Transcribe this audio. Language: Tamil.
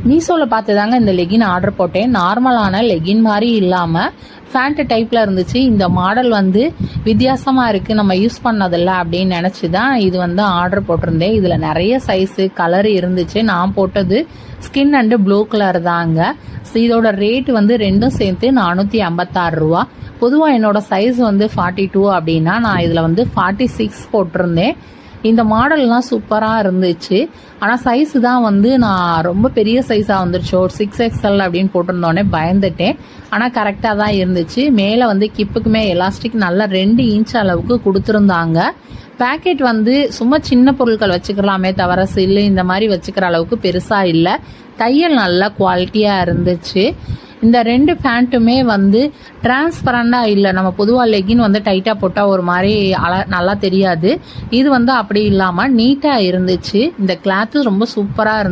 மீஷோவில் பார்த்து தாங்க இந்த லெகின் ஆர்டர் போட்டேன். நார்மலான லெகின் மாதிரி இல்லாமல் ஃபேண்ட் டைப்பில் இருந்துச்சு. இந்த மாடல் வந்து வித்தியாசமாக இருக்குது, நம்ம யூஸ் பண்ணதில்லை அப்படின்னு நினச்சி தான் இது வந்து ஆர்டர் போட்டிருந்தேன். இதில் நிறைய சைஸு கலர் இருந்துச்சு. நான் போட்டது ஸ்கின் அண்டு ப்ளூ கலர் தாங்க. இதோட ரேட் வந்து ரெண்டும் சேர்த்து 456 ரூபா. பொதுவாக என்னோட சைஸ் வந்து 42 அப்படின்னா நான் இதில் வந்து 46 போட்டிருந்தேன். இந்த மாடல்லாம் சூப்பராக இருந்துச்சு. ஆனால் சைஸு தான் வந்து நான் ரொம்ப பெரிய சைஸாக வந்துருச்சு. ஒரு 6XL அப்படின்னு போட்டிருந்தோடனே பயந்துட்டேன். ஆனால் கரெக்டாக தான் இருந்துச்சு. மேலே வந்து கிப்புக்குமே எலாஸ்டிக் நல்லா 2 இன்ச் அளவுக்கு கொடுத்துருந்தாங்க. பேக்கெட் வந்து சும்மா சின்ன பொருட்கள் வச்சுக்கலாமே தவிர சில்லு இந்த மாதிரி வச்சுக்கிற அளவுக்கு பெருசாக இல்லை. தையல் நல்ல குவாலிட்டியாக இருந்துச்சு. இந்த 2 பேண்ட்டுமே வந்து டிரான்ஸ்பரண்டாக இல்லை. நம்ம பொதுவாக லெகின் வந்து டைட்டாக போட்டால் ஒரு மாதிரி நல்லா தெரியாது. இது வந்து அப்படி இல்லாமல் நீட்டாக இருந்துச்சு. இந்த கிளாத்து ரொம்ப சூப்பராக இருந்துச்சு.